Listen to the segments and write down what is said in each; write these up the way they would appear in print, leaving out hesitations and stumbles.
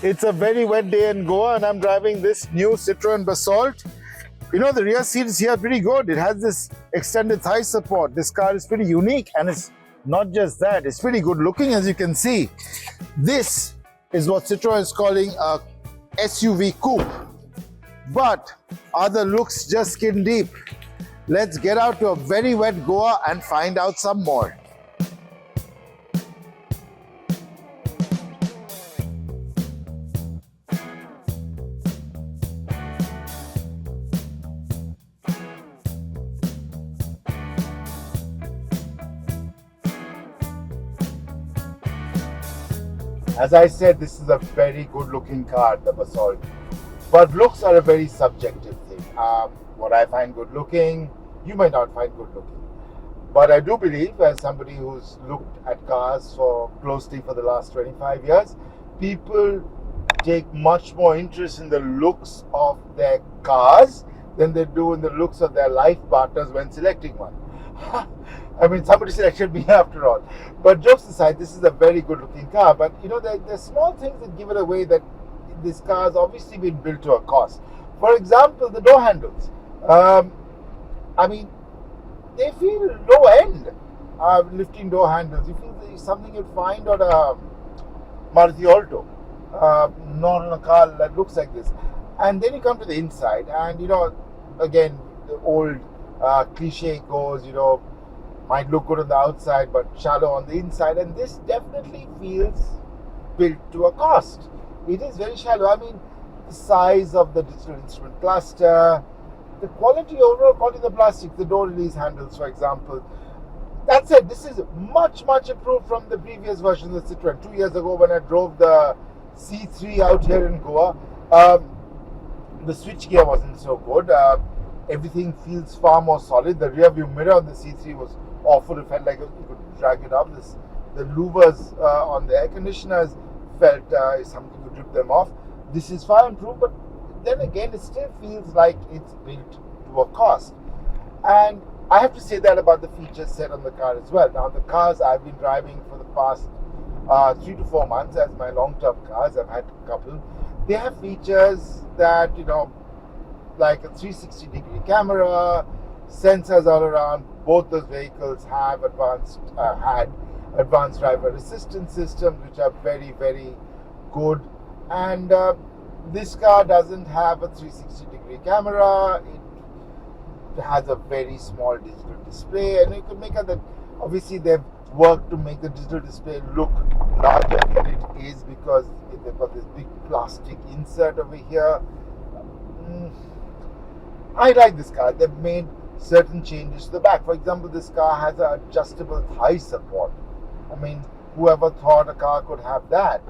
It's a very wet day in Goa and I'm driving this new Citroen Basalt. You know, the rear seat is here pretty good. It has this extended thigh support. This car is pretty unique, and it's not just that, it's pretty good looking, as you can see. This is what Citroen is calling a SUV coupe. But are the looks just skin deep? Let's get out to a very wet Goa and find out some more. As I said, this is a very good looking car, the Basalt. But looks are a very subjective thing. What I find good looking, you may not find good looking. But I do believe, as somebody who's looked at cars for closely for the last 25 years, people take much more interest in the looks of their cars than they do in the looks of their life partners when selecting one. I mean, somebody selected me after all. But jokes aside, this is a very good looking car. But you know, there's small things that give it away that this car has obviously been built to a cost. For example, the door handles. I mean, they feel low end. Lifting door handles. You feel it's something you'd find on a Maruti Alto, not on a car that looks like this. And then you come to the inside, and you know, again, the old cliche goes, you know, might look good on the outside but shallow on the inside, and this definitely feels built to a cost. It is very shallow. I mean, the size of the digital instrument cluster, the quality, overall quality of the plastic, the door release handles, for example. That said, this is much improved from the previous version of the Citroen. 2 years ago, when I drove the C3 out here in Goa, the switchgear wasn't so good. Everything feels far more solid. The rear view mirror on the C3 was awful. It felt like you could drag it up. The louvers on the air conditioners felt something could rip them off. This is far improved, but then again, it still feels like it's built to a cost. And I have to say that about the features set on the car as well. Now, the cars I've been driving for the past 3 to 4 months as my long-term cars, I've had a couple, they have features that, you know, like a 360-degree camera, sensors all around. Both those vehicles have had advanced driver assistance systems, which are very good. And this car doesn't have a 360-degree camera. It has a very small digital display, and you can make out that obviously they've worked to make the digital display look larger than it is because they've got this big plastic insert over here. I like this car. They've made certain changes to the back. For example, this car has an adjustable thigh support. I mean, whoever thought a car could have that?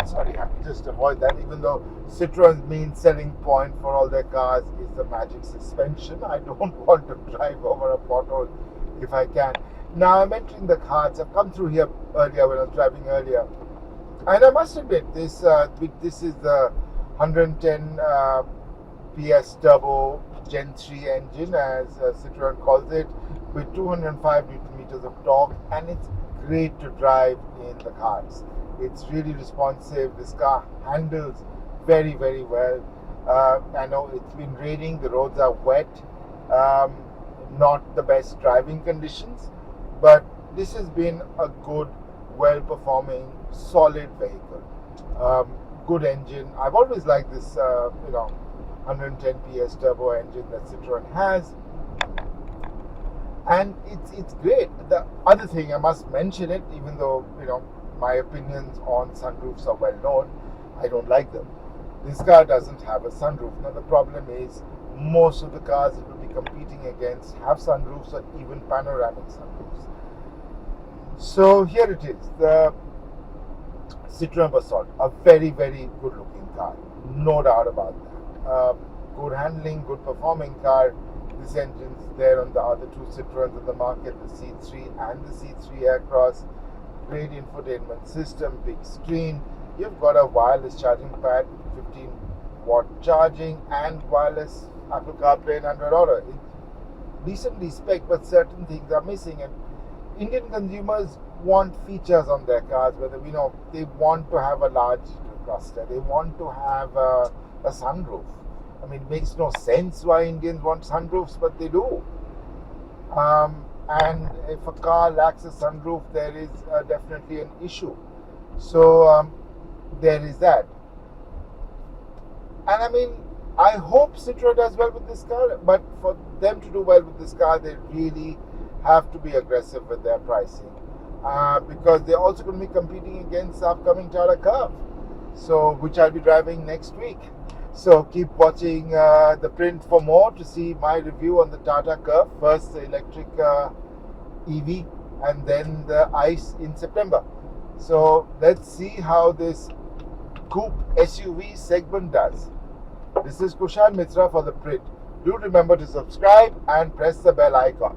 Sorry, I have to just avoid that, even though Citroen's main selling point for all their cars is the magic suspension. I don't want to drive over a pothole if I can. Now, I'm entering the carts. I've come through here earlier when I was driving earlier. And I must admit, this is the 110 PS turbo Gen 3 engine, as Citroen calls it, with 205 Newton meters of torque, and it's great to drive in the cars. It's really responsive. This car handles very well. I know it's been raining, the roads are wet, not the best driving conditions, but this has been a good, well-performing, solid vehicle. Good engine. I've always liked this, 110 PS turbo engine that Citroen has, and it's great. The other thing, I must mention it, even though my opinions on sunroofs are well known, I don't like them. This car doesn't have a sunroof. Now the problem is, most of the cars it will be competing against have sunroofs or even panoramic sunroofs. So here it is, the Citroen Basalt, a very good looking car, no doubt about that. Good handling, good performing car. This engine's there on the other two Citroens in the market, the C3 and the C3 Aircross. Great infotainment system, big screen. You've got a wireless charging pad, 15-watt charging, and wireless Apple CarPlay and Android Auto. It's decently spec, but certain things are missing. And Indian consumers want features on their cars, whether they want to have a large cluster. They want to have a sunroof. I mean, it makes no sense why Indians want sunroofs, but they do. And if a car lacks a sunroof, there is definitely an issue. So there is that. And I mean, I hope Citroen does well with this car, but for them to do well with this car, they really have to be aggressive with their pricing, because they're also going to be competing against the upcoming Tata Curve, so which I'll be driving next week. So keep watching ThePrint for more to see my review on the Tata Curve, first the electric EV and then the ICE in September. So let's see how this Coupe SUV segment does. This is Kushan Mitra for ThePrint. Do remember to subscribe and press the bell icon.